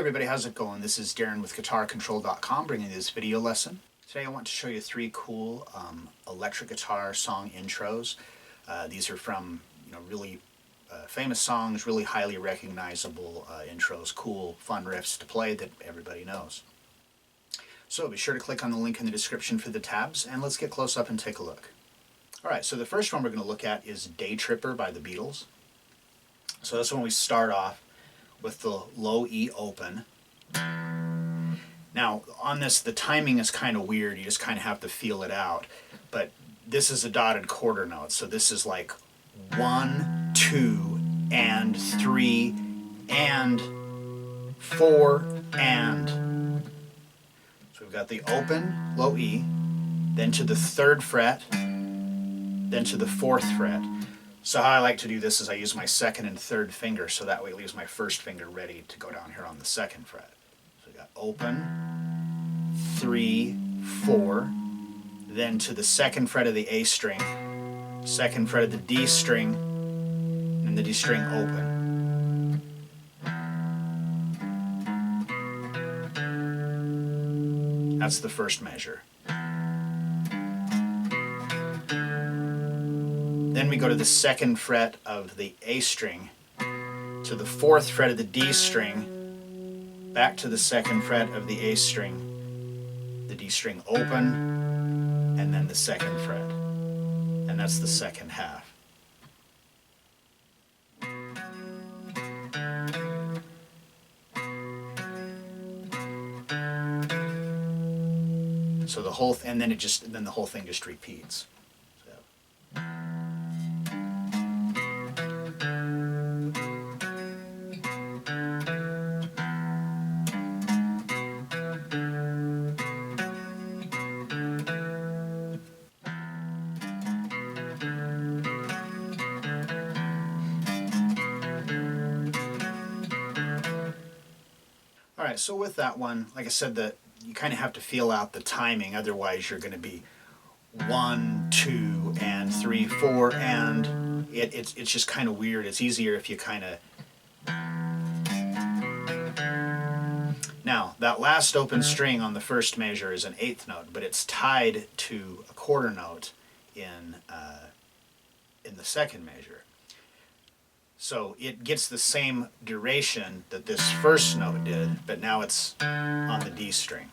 everybody, how's it going? This is Darrin with GuitarControl.com bringing you this video lesson. Today I want to show you three cool electric guitar song intros. These are from really famous songs, really highly recognizable intros, cool, fun riffs to play that everybody knows. So be sure to click on the link in the description for the tabs, and let's get close up and take a look. Alright, so the first one we're going to look at is Day Tripper by the Beatles. So that's when we start off with the low E open. Now on this, the timing is kind of weird, you just kind of have to feel it out, but this is a dotted quarter note, so this is like 1, 2, and 3, and 4, and. So we've got the open, low E, then to the 3rd fret, then to the 4th fret. So how I like to do this is I use my 2nd and 3rd finger, so that way it leaves my 1st finger ready to go down here on the 2nd fret. So we got open, 3, 4, then to the 2nd fret of the A string, 2nd fret of the D string, and the D string open. That's the first measure. Then we go to the 2nd fret of the A string, to the 4th fret of the D string, back to the 2nd fret of the A string, the D string open, and then the 2nd fret. And that's the second half. So the whole and then the whole thing just repeats. Alright, so with that one, like I said, you kind of have to feel out the timing, otherwise you're going to be 1, 2, and 3, 4, and it's just kind of weird. It's easier if you kind of... Now, that last open string on the first measure is an 8th note, but it's tied to a quarter note in the second measure. So it gets the same duration that this first note did, but now it's on the D string.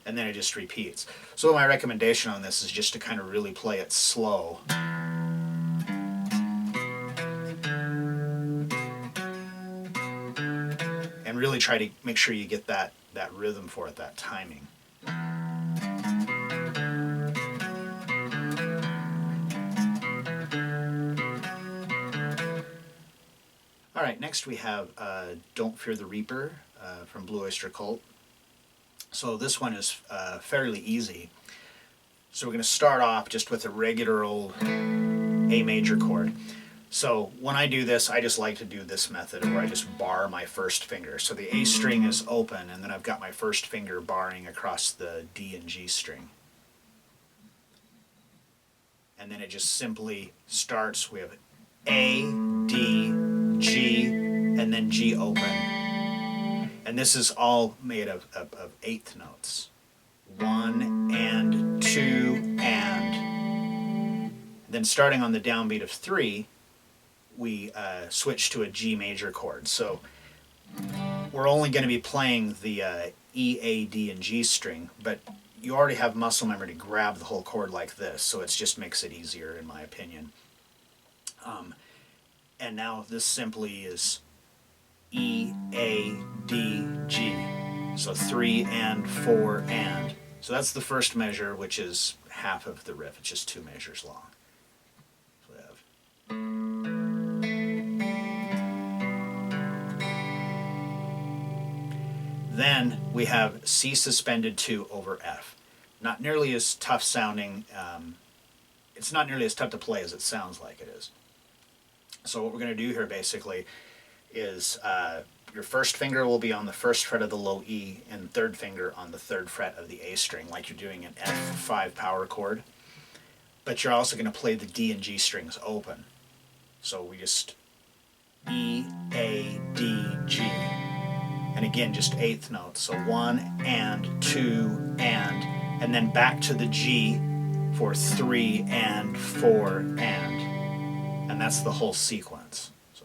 And then it just repeats. So my recommendation on this is just to kind of really play it slow. And really try to make sure you get that rhythm for it, that timing. Alright, next we have Don't Fear the Reaper from Blue Oyster Cult. So this one is fairly easy. So we're going to start off just with a regular old A major chord. So when I do this, I just like to do this method where I just bar my first finger. So the A string is open, and then I've got my first finger barring across the D and G string. And then it just simply starts with A, D, G, and then G open. And this is all made of 8th notes. 1 and 2 and. Then starting on the downbeat of 3, we switch to a G major chord. So we're only going to be playing the E, A, D, and G string, but you already have muscle memory to grab the whole chord like this, so it just makes it easier in my opinion. And now this simply is E, A, D, G. So 3 and 4 and. So that's the first measure, which is half of the riff. It's just 2 measures long. So we have. Then we have C suspended 2 over F. Not nearly as tough sounding. It's not nearly as tough to play as it sounds like it is. So what we're going to do here basically is your first finger will be on the 1st fret of the low E and 3rd finger on the 3rd fret of the A string, like you're doing an F5 power chord. but you're also going to play the D and G strings open. So we just E, A, D, G. And again, just eighth notes. So 1 and 2 and then back to the G for 3 and 4 and that's the whole sequence. So.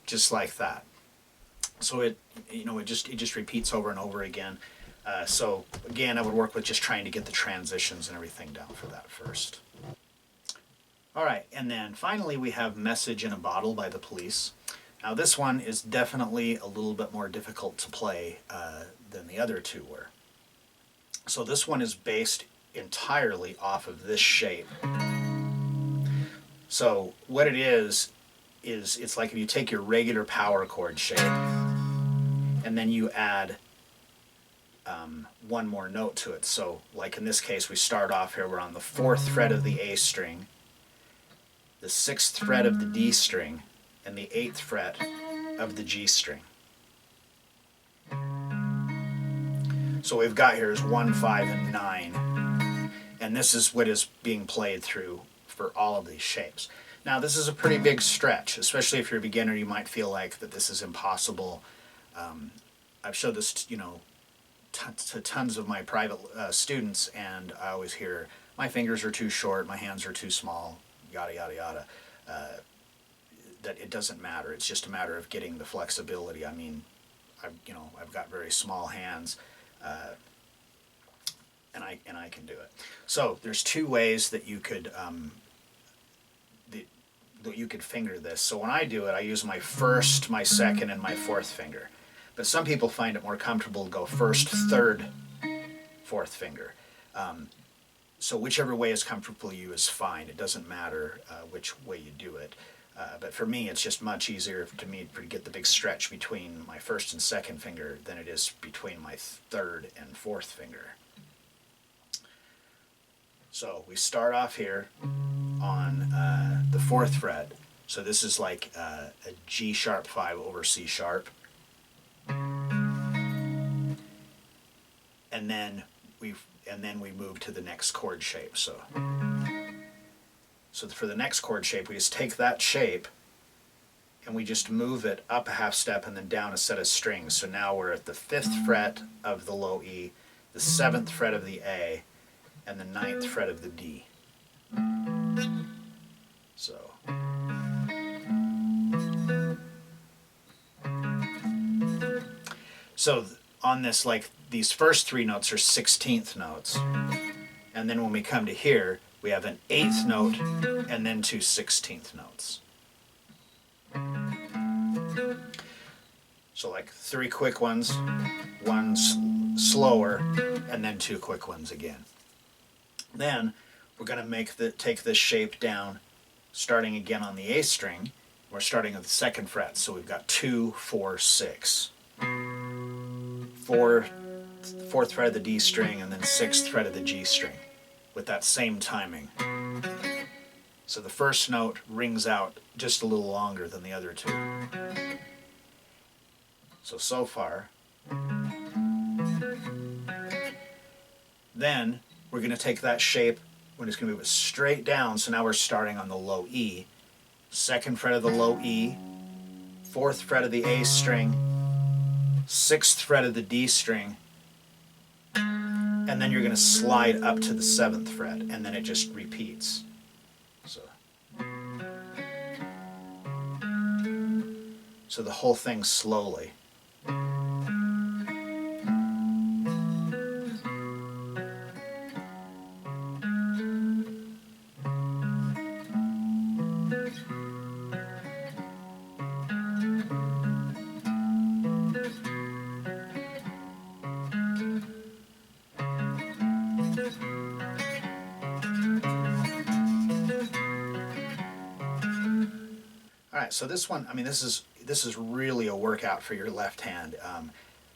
Just like that. So it just repeats over and over again. So again, I would work with just trying to get the transitions and everything down for that first. All right, and then finally we have Message in a Bottle by the Police. Now this one is definitely a little bit more difficult to play than the other two were. So this one is based entirely off of this shape. So what it is it's like if you take your regular power chord shape and then you add one more note to it. So like in this case, we start off here, we're on the 4th fret of the A string, the 6th fret of the D string, and the 8th fret of the G string. So what we've got here is 1, 5, and 9, and this is what is being played through for all of these shapes. Now this is a pretty big stretch, especially if you're a beginner. You might feel like that this is impossible. I've showed this, to tons of my private students, and I always hear, my fingers are too short, my hands are too small, yada yada yada. That it doesn't matter. It's just a matter of getting the flexibility. I mean, I've got very small hands, and I can do it. So there's two ways that you could finger this. So when I do it, I use my 1st, my 2nd, and my 4th finger. But some people find it more comfortable to go 1st, 3rd, 4th finger. So whichever way is comfortable to you is fine. It doesn't matter which way you do it. But for me, it's just much easier to get the big stretch between my 1st and 2nd finger than it is between my 3rd and 4th finger. So we start off here on the 4th fret. So this is like a G sharp 5 over C sharp. And then we move to the next chord shape. So for the next chord shape, we just take that shape and we just move it up a half step and then down a set of strings. So now we're at the 5th fret of the low E, the 7th fret of the A, and the 9th fret of the D. So on this, like, these first 3 notes are 16th notes. And then when we come to here, we have an 8th note and then 2 16th notes. So like 3 quick ones, 1 slower, and then 2 quick ones again. Then we're going to take this shape down, starting again on the A string. We're starting at the 2nd fret, so we've got 2, 4, 6. 4th fret of the D string, and then 6th fret of the G string, with that same timing. So the first note rings out just a little longer than the other two. So far. Then we're going to take that shape, we're just going to move it straight down, so now we're starting on the low E. 2nd fret of the low E, 4th fret of the A string, 6th fret of the D string, and then you're going to slide up to the 7th fret, and then it just repeats. So the whole thing slowly. right, so this one, I mean, this is really a workout for your left hand,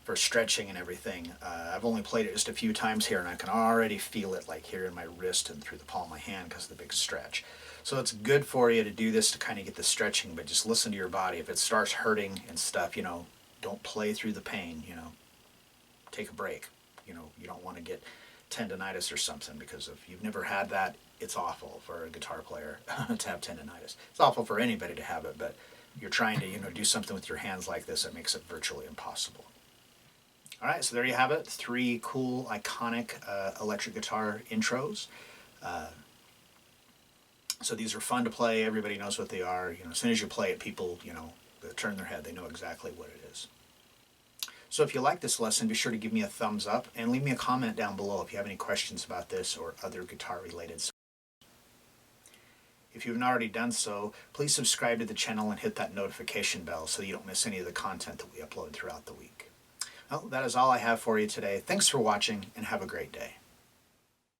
for stretching and everything. I've only played it just a few times here, and I can already feel it like here in my wrist and through the palm of my hand because of the big stretch. So it's good for you to do this to kind of get the stretching, but just listen to your body. If it starts hurting and stuff, don't play through the pain. Take a break. You don't want to get tendonitis or something, because if you've never had that, it's awful for a guitar player to have tendonitis. It's awful for anybody to have it, but you're trying to do something with your hands like this, it makes it virtually impossible. All right, so there you have it. 3 cool, iconic electric guitar intros. So these are fun to play. Everybody knows what they are. As soon as you play it, people, they turn their head. They know exactly what it is. So if you like this lesson, be sure to give me a thumbs up and leave me a comment down below if you have any questions about this or other guitar-related stuff. If you haven't already done so, please subscribe to the channel and hit that notification bell so you don't miss any of the content that we upload throughout the week. Well, that is all I have for you today. Thanks for watching, and have a great day.